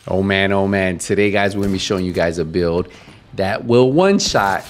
Oh man, today guys, we're gonna be showing you guys a build that will one-shot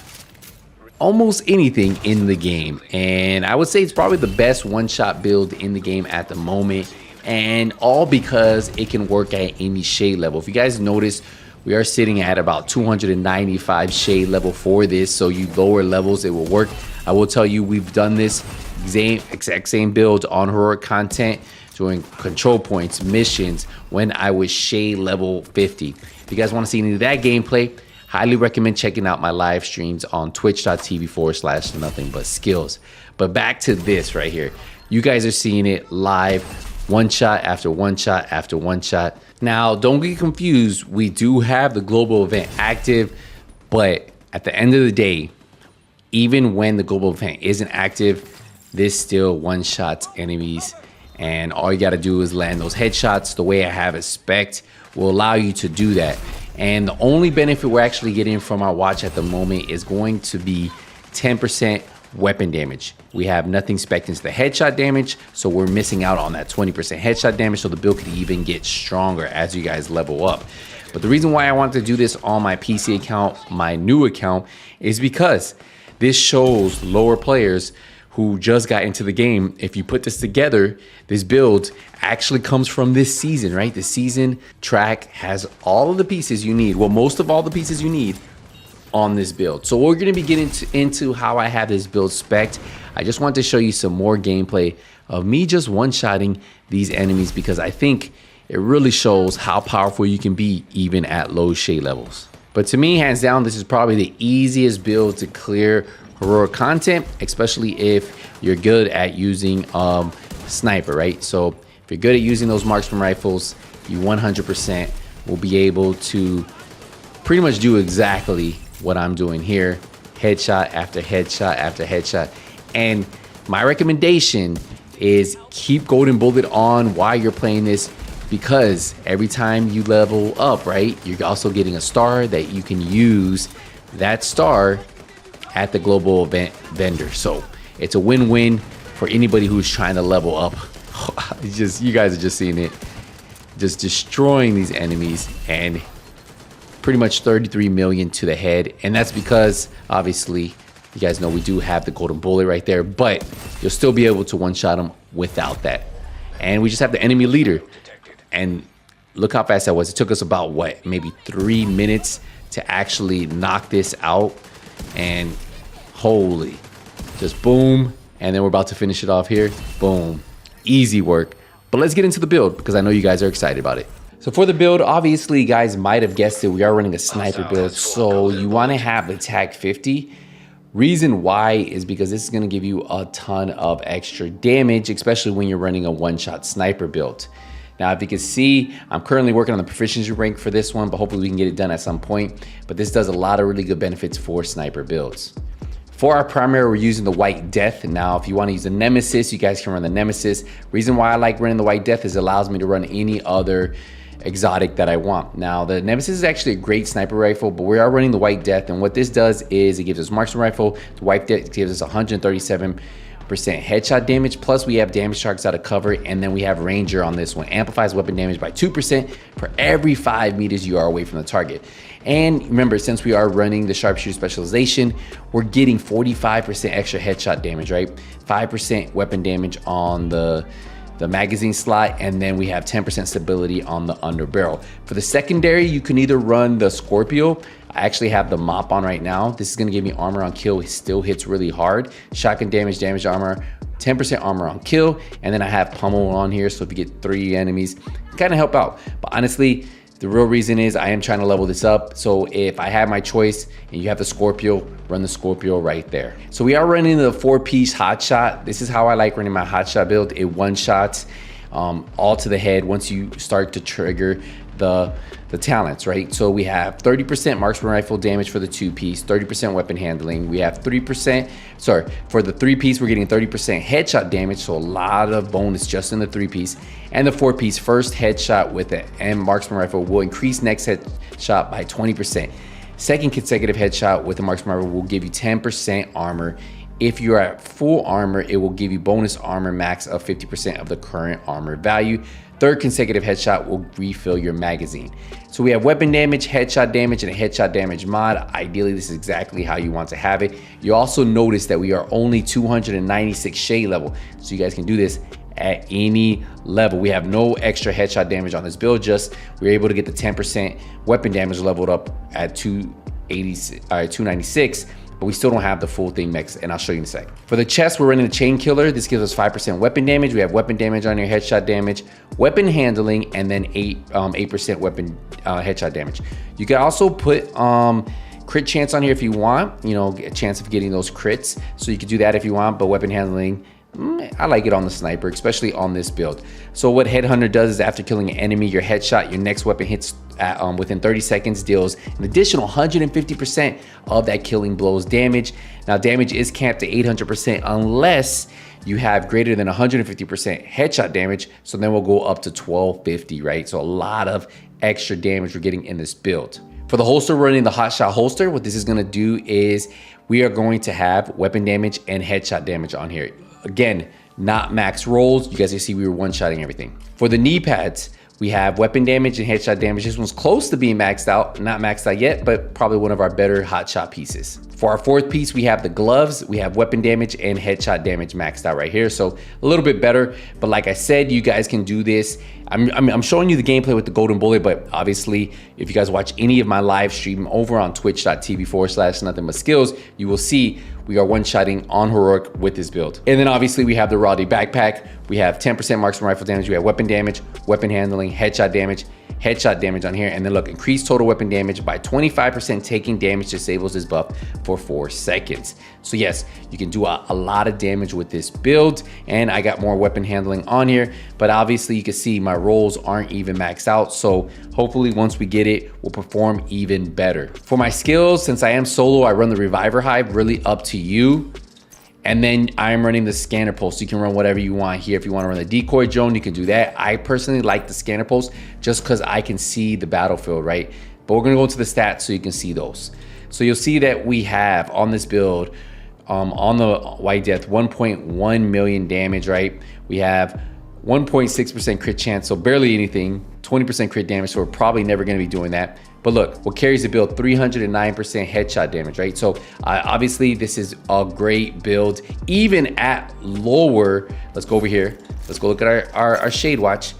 almost anything in the game. And I would say it's probably the best one-shot build in the game at the moment, and all because it can work at any shade level. If you guys notice, we are sitting at about 295 shade level for this, so you lower levels, it will work. I will tell you, we've done this exact same build on heroic content doing control points, missions, when I was shade level 50. If you guys want to see any of that gameplay, highly recommend checking out my live streams on twitch.tv/nothing-but-skills. But back to this right here. You guys are seeing it live, one shot after one shot after one shot. Now, don't get confused. We do have the global event active, but at the end of the day, even when the global event isn't active, this still one-shots enemies. And all you got to do is land those headshots. The way I have it spec'd will allow you to do that. And the only benefit we're actually getting from our watch at the moment is going to be 10% weapon damage. We have nothing spec'd into the headshot damage, so we're missing out on that 20% headshot damage, so the build could even get stronger as you guys level up. But the reason why I want to do this on my PC account, my new account, is because this shows lower players who just got into the game. If you put this together, this build actually comes from this season, right? The season track has all of the pieces you need. Well, most of all the pieces you need on this build. So we're gonna be getting into how I have this build spec'd. I just want to show you some more gameplay of me just one-shotting these enemies, because I think it really shows how powerful you can be even at low shade levels. But to me, hands down, this is probably the easiest build to clear heroic content, especially if you're good at using sniper, right? So if you're good at using those marksman rifles, you 100% will be able to pretty much do exactly what I'm doing here, headshot after headshot after headshot. And my recommendation is keep golden bullet on while you're playing this, because every time you level up, right, you're also getting a star that you can use that star at the global event vendor. So it's a win-win for anybody who's trying to level up. It's just, you guys are just seeing it, just destroying these enemies, and pretty much 33 million to the head. And that's because obviously you guys know we do have the golden bullet right there, but you'll still be able to one-shot them without that. And we just have the enemy leader, and look how fast that was. It took us about what, maybe 3 minutes to actually knock this out. And holy, just boom. And then we're about to finish it off here. Boom, easy work. But let's get into the build, because I know you guys are excited about it. So for the build, obviously you guys might have guessed it, we are running a sniper build. So you want to have attack 50. Reason why is because this is going to give you a ton of extra damage, especially when you're running a one-shot sniper build. Now, if you can see, I'm currently working on the proficiency rank for this one, but hopefully we can get it done at some point. But this does a lot of really good benefits for sniper builds. For our primary, we're using the White Death. Now, if you want to use the Nemesis, you guys can run the Nemesis. Reason why I like running the White Death is it allows me to run any other exotic that I want. Now, the Nemesis is actually a great sniper rifle, but we are running the White Death. And what this does is it gives us marksman rifle. The White Death gives us 137% headshot damage, plus we have damage sharks out of cover, and then we have ranger on this one. Amplifies weapon damage by 2% for every 5 meters you are away from the target. And remember, since we are running the sharpshooter specialization, we're getting 45% extra headshot damage, right? 5% weapon damage on the magazine slot, and then we have 10% stability on the underbarrel. For the secondary, you can either run the Scorpio. I actually have the mop on right now. This is gonna give me armor on kill. It still hits really hard. Shotgun damage, damage armor, 10% armor on kill. And then I have pummel on here, so if you get 3 enemies, kind of help out. But honestly, the real reason is I am trying to level this up. So if I have my choice and you have the Scorpio, run the Scorpio right there. So we are running the 4-piece hotshot. This is how I like running my hotshot build. It one-shots all to the head once you start to trigger the talents, right? So we have 30% marksman rifle damage for the 2-piece, 30% weapon handling. We have 3%, sorry, for the 3-piece, we're getting 30% headshot damage, so a lot of bonus just in the 3-piece. And the 4-piece, first headshot with it and marksman rifle will increase next headshot by 20%. Second consecutive headshot with the marksman rifle will give you 10% armor. If you're at full armor, it will give you bonus armor max of 50% of the current armor value. third consecutive headshot will refill your magazine. So we have weapon damage, headshot damage, and a headshot damage mod. Ideally, this is exactly how you want to have it. You also notice that we are only 296 shade level, so you guys can do this at any level. We have no extra headshot damage on this build, just we're able to get the 10% weapon damage leveled up at 296, but we still don't have the full thing mixed, and I'll show you in a sec. For the chest, we're running the chain killer. This gives us 5% weapon damage. We have weapon damage on your headshot damage, weapon handling, and then 8% weapon headshot damage. You can also put crit chance on here if you want, you know, a chance of getting those crits. So you can do that if you want, but weapon handling, I like it on the sniper, especially on this build. So what Headhunter does is after killing an enemy, your headshot, your next weapon hits within 30 seconds, deals an additional 150% of that killing blow's damage. Now damage is capped to 800% unless you have greater than 150% headshot damage. So then we'll go up to 1250, right? So a lot of extra damage we're getting in this build. For the holster, we're running the hot shot holster. What this is gonna do is we are going to have weapon damage and headshot damage on here. Again, not max rolls. You guys can see we were one-shotting everything. For the knee pads, we have weapon damage and headshot damage. This one's close to being maxed out, not maxed out yet, but probably one of our better hot shot pieces. For our fourth piece, we have the gloves. We have weapon damage and headshot damage maxed out right here. So a little bit better, but like I said, you guys can do this. I'm showing you the gameplay with the golden bullet, but obviously if you guys watch any of my live stream over on twitch.tv/nothingbutskills, you will see we are one-shotting on heroic with this build. And then obviously we have the Roddy backpack. We have 10% marksman rifle damage. We have weapon damage, weapon handling, headshot damage on here. And then look, increased total weapon damage by 25%, taking damage disables this buff for 4 seconds. So yes, you can do a lot of damage with this build. And I got more weapon handling on here, but obviously you can see my rolls aren't even maxed out. So hopefully once we get it, we'll perform even better. For my skills, since I am solo, I run the Reviver Hive, really up to you. And then I'm running the scanner pulse. You can run whatever you want here. If you want to run the decoy drone, you can do that. I personally like the scanner pulse just because I can see the battlefield, right? But we're gonna go to the stats so you can see those. So you'll see that we have on this build, on the white death, 1.1 million damage, right? We have 1.6% crit chance, so barely anything, 20% crit damage, so we're probably never gonna be doing that. But look, what carries the build, 309% headshot damage, right? So obviously this is a great build, even at lower, let's go over here. Let's go look at our shade watch,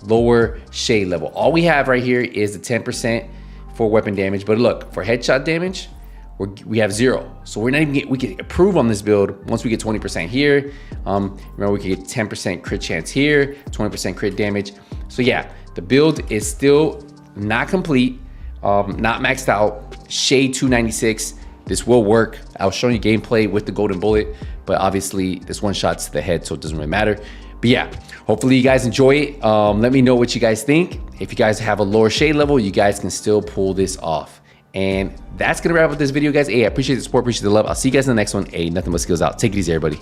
lower shade level. All we have right here is the 10% for weapon damage. But look, for headshot damage, we have 0. So we're not even we can improve on this build once we get 20% here. Remember, we can get 10% crit chance here, 20% crit damage. So yeah, the build is still not complete. Not maxed out, shade 296. This will work. I was showing you gameplay with the golden bullet, but obviously this one shot's to the head, so it doesn't really matter. But yeah, hopefully you guys enjoy it. Let me know what you guys think. If you guys have a lower shade level, you guys can still pull this off. And that's gonna wrap up this video, guys. Hey, I appreciate the support, appreciate the love. I'll see you guys in the next one. Hey, nothing but skills out. Take it easy, everybody.